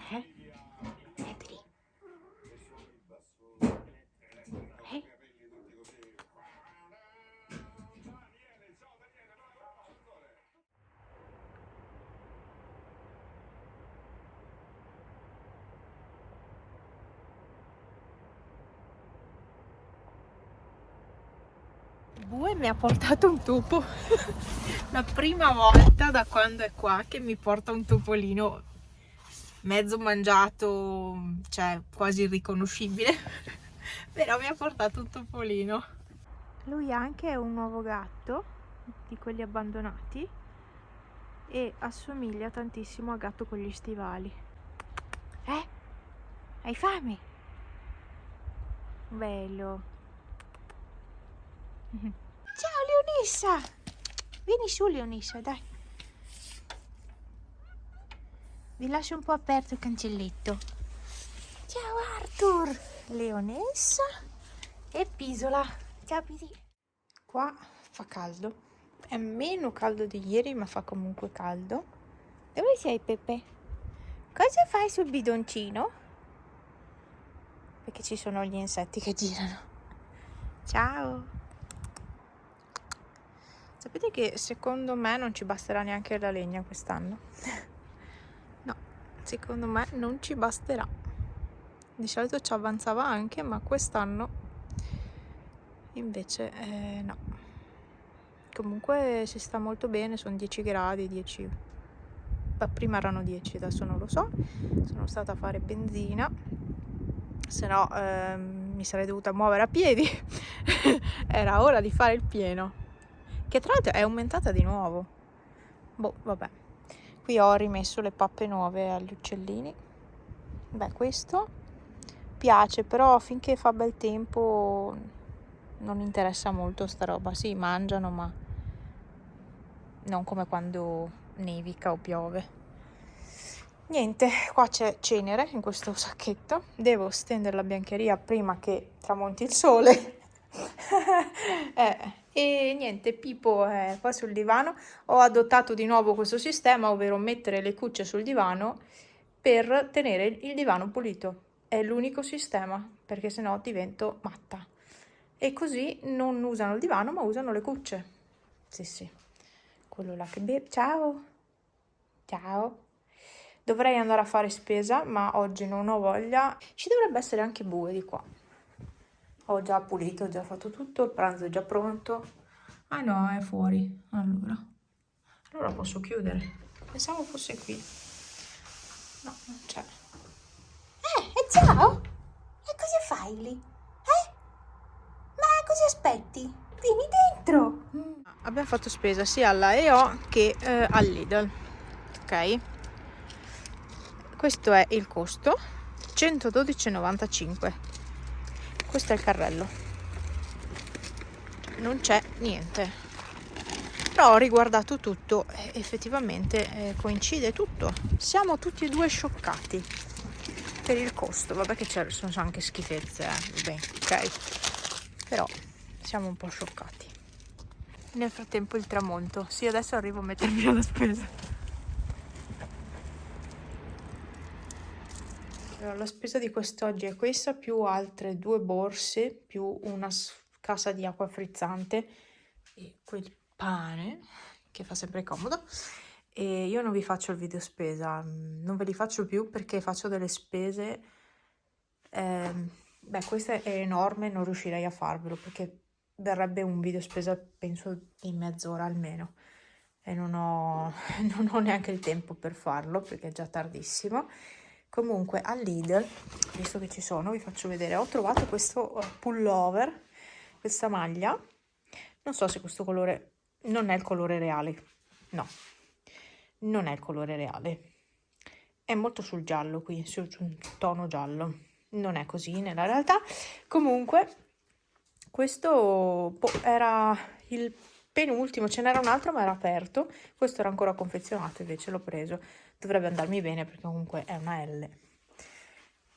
Ebri. Bue mi ha portato un topo. La prima volta da quando è qua che mi porta un topolino mezzo mangiato, cioè quasi irriconoscibile. Però mi ha portato un topolino. Lui anche è un nuovo gatto di quelli abbandonati e assomiglia tantissimo al gatto con gli stivali. Hai fame? Bello. Ciao Leonissa! Vieni su Leonissa, dai. Vi lascio un po' aperto il cancelletto. Ciao Arthur! Leonessa e Pisola. Ciao Pisi. Qua fa caldo. È meno caldo di ieri, ma fa comunque caldo. Dove sei Peppe? Cosa fai sul bidoncino? Perché ci sono gli insetti che girano. Ciao! Sapete che secondo me non ci basterà neanche la legna quest'anno? No, secondo me non ci basterà. Di solito ci avanzava anche, ma quest'anno invece no. Comunque si sta molto bene, sono 10 gradi, 10. Beh, prima erano 10, adesso non lo so. Sono stata a fare benzina, se no mi sarei dovuta muovere a piedi. Era ora di fare il pieno. Che tra l'altro è aumentata di nuovo. Boh, vabbè. Qui ho rimesso le pappe nuove agli uccellini. Beh, questo piace, però finché fa bel tempo non interessa molto sta roba. Sì, mangiano, ma non come quando nevica o piove. Niente, qua c'è cenere in questo sacchetto. Devo stendere la biancheria prima che tramonti il sole. E niente, Pipo è qua sul divano. Ho adottato di nuovo questo sistema, ovvero mettere le cucce sul divano per tenere il divano pulito. È l'unico sistema, perché sennò divento matta. E così non usano il divano, ma usano le cucce. Sì, quello là che beve. Ciao! Ciao! Dovrei andare a fare spesa, ma oggi non ho voglia. Ci dovrebbe essere anche Bue di qua. Ho già pulito, ho già fatto tutto, il pranzo è già pronto. Ah no, è fuori. Allora posso chiudere. Pensavo fosse qui. No, non c'è. E ciao! E cosa fai lì? Ma cosa aspetti? Vieni dentro! Abbiamo fatto spesa sia alla EO che al Lidl. Ok? Questo è il costo. 112,95. Questo è il carrello. Non c'è niente. Però ho riguardato tutto e effettivamente coincide tutto. Siamo tutti e due scioccati per il costo. Vabbè che sono anche schifezze, vabbè, ok. Però siamo un po' scioccati. Nel frattempo il tramonto. Sì, adesso arrivo a mettermi alla spesa. Allora, la spesa di quest'oggi è questa, più altre 2 borse, più una cassa di acqua frizzante e quel pane che fa sempre comodo. E io non vi faccio il video spesa, non ve li faccio più perché faccio delle spese. Beh, questa è enorme, non riuscirei a farvelo perché verrebbe un video spesa penso di mezz'ora almeno e non ho neanche il tempo per farlo perché è già tardissimo. Comunque al Lidl, visto che ci sono, vi faccio vedere, ho trovato questo pullover, questa maglia. Non so se questo colore non è il colore reale. No, non è il colore reale. È molto sul giallo qui, su un tono giallo. Non è così nella realtà. Comunque, questo era il penultimo, ce n'era un altro ma era aperto. Questo era ancora confezionato, invece l'ho preso. Dovrebbe andarmi bene perché comunque è una L.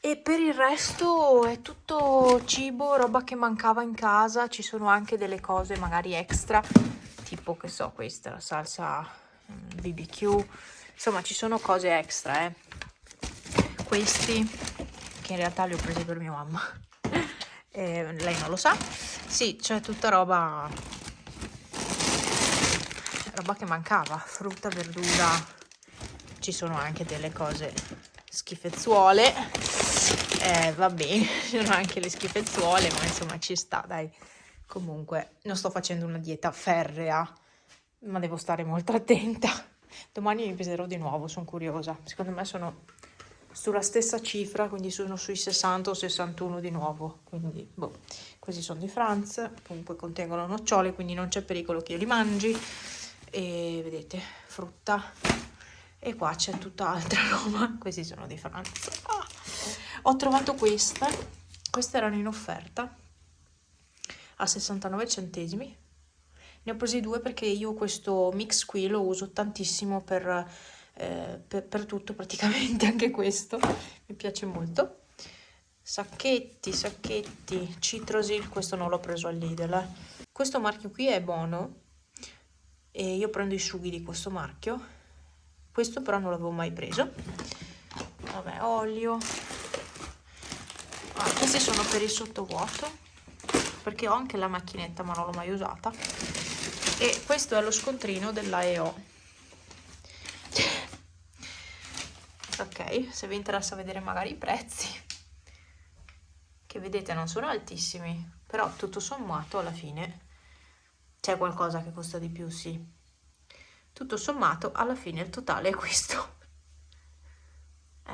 E per il resto è tutto cibo, roba che mancava in casa. Ci sono anche delle cose magari extra, tipo che so, questa, la salsa BBQ. Insomma, ci sono cose extra, questi, che in realtà li ho presi per mia mamma. Lei non lo sa. Sì, c'è tutta roba che mancava, frutta, verdura, ci sono anche delle cose schifezzuole, va bene, ci sono anche le schifezzuole, ma insomma ci sta, dai. Comunque non sto facendo una dieta ferrea, ma devo stare molto attenta. Domani mi peserò di nuovo, sono curiosa. Secondo me sono sulla stessa cifra, quindi sono sui 60 o 61 di nuovo, quindi boh. Questi sono di France, comunque contengono nocciole, quindi non c'è pericolo che io li mangi. E vedete, frutta, e qua c'è tutta altra roba. Questi sono di Francia. Ho trovato queste erano in offerta a 69 centesimi. Ne ho presi 2 perché io questo mix qui lo uso tantissimo per tutto praticamente, anche questo mi piace molto. Sacchetti, Citrosil, questo non l'ho preso al Lidl. Questo marchio qui è buono e io prendo i sughi di questo marchio. Questo però non l'avevo mai preso. Vabbè, olio. Questi sono per il sottovuoto, perché ho anche la macchinetta ma non l'ho mai usata. E questo è lo scontrino della EO. Ok, se vi interessa vedere magari i prezzi, che vedete non sono altissimi, però tutto sommato alla fine c'è qualcosa che costa di più, sì. Tutto sommato alla fine il totale è questo.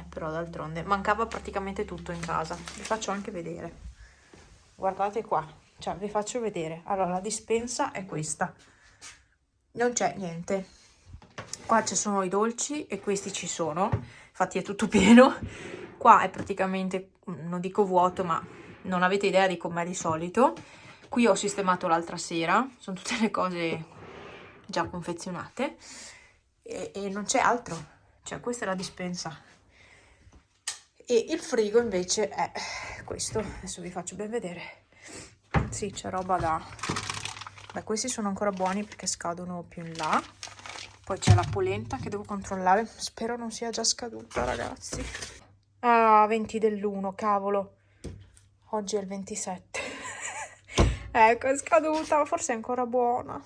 Però d'altronde mancava praticamente tutto in casa. Vi faccio anche vedere. Guardate qua, cioè vi faccio vedere. Allora, la dispensa è questa. Non c'è niente. Qua ci sono i dolci e questi ci sono. Infatti è tutto pieno. Qua è praticamente, non dico vuoto, ma non avete idea di com'è di solito. Qui ho sistemato l'altra sera. Sono tutte le cose già confezionate. E non c'è altro. Cioè, questa è la dispensa. E il frigo invece è questo. Adesso vi faccio ben vedere. Sì, c'è roba da... Beh, questi sono ancora buoni perché scadono più in là. Poi c'è la polenta che devo controllare. Spero non sia già scaduta, ragazzi. Ah, 20 dell'1, cavolo. Oggi è il 27. Ecco, è scaduta, forse è ancora buona.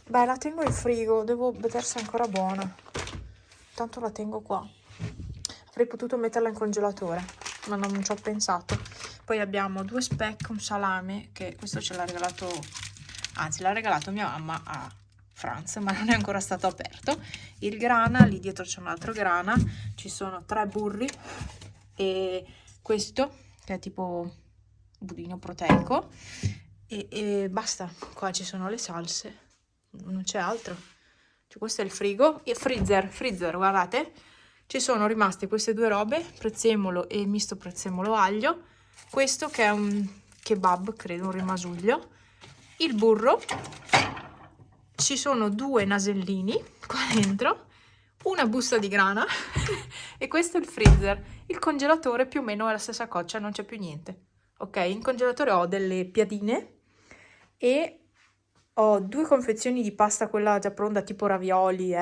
Beh, la tengo in frigo, devo vedere se è ancora buona. Tanto la tengo qua. Avrei potuto metterla in congelatore, ma non ci ho pensato. Poi abbiamo 2 speck, un salame, che questo ce l'ha regalato, anzi l'ha regalato mia mamma a Franz, ma non è ancora stato aperto. Il grana, lì dietro c'è un altro grana, ci sono 3 burri e questo, che è tipo budino proteico, e basta. Qua ci sono le salse, non c'è altro. Cioè, questo è il frigo, e freezer, guardate. Ci sono rimaste queste 2 robe, prezzemolo e misto prezzemolo aglio, questo che è un kebab, credo, un rimasuglio, il burro, ci sono 2 nasellini qua dentro, una busta di grana e questo è il freezer. Il congelatore più o meno è la stessa cosa, non c'è più niente. Ok, in congelatore ho delle piadine e ho 2 confezioni di pasta, quella già pronta tipo ravioli,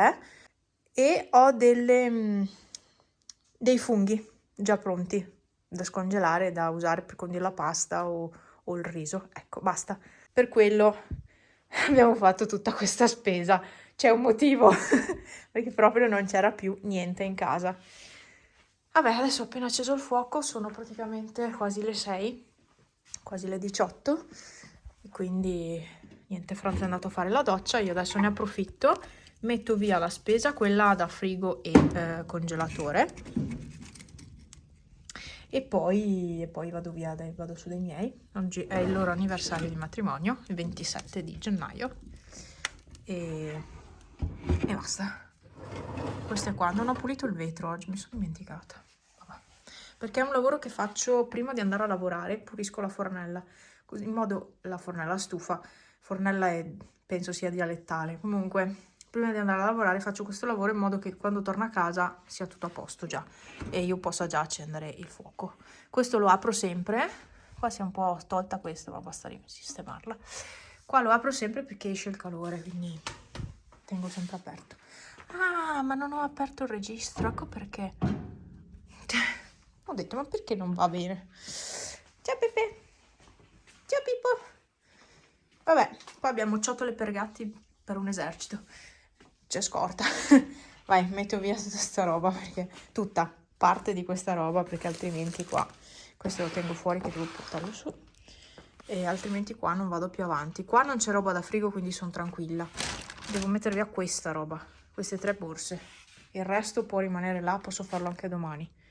e ho dei funghi già pronti da scongelare, da usare per condire la pasta o il riso. Ecco, basta. Per quello abbiamo fatto tutta questa spesa. C'è un motivo, perché proprio non c'era più niente in casa. Vabbè, adesso ho appena acceso il fuoco, sono praticamente quasi le 6, quasi le 18, e quindi niente, Franz è andato a fare la doccia, io adesso ne approfitto, metto via la spesa, quella da frigo e congelatore, e poi vado via, vado su dai miei. Oggi è il loro anniversario di matrimonio, il 27 di gennaio, e basta. Questo è qua. Non ho pulito il vetro oggi, mi sono dimenticata. Vabbè. Perché è un lavoro che faccio prima di andare a lavorare, pulisco la fornella, così in modo, la fornella stufa, fornella penso sia dialettale. Comunque, prima di andare a lavorare faccio questo lavoro in modo che quando torno a casa sia tutto a posto già e io possa già accendere il fuoco. Questo lo apro sempre. Qua si è un po' tolta questa, ma basta sistemarla. Qua lo apro sempre perché esce il calore, quindi tengo sempre aperto. Ah, ma non ho aperto il registro, ecco perché. Ho detto, ma perché non va bene? Ciao Pepe, ciao Pippo. Vabbè, qua abbiamo ciotole per gatti per un esercito. C'è scorta. Vai, metto via tutta sta roba, perché tutta parte di questa roba, perché altrimenti qua, questo lo tengo fuori che devo portarlo su, e altrimenti qua non vado più avanti. Qua non c'è roba da frigo, quindi sono tranquilla. Devo mettere via questa roba, queste 3 borse. Il resto può rimanere là, posso farlo anche domani.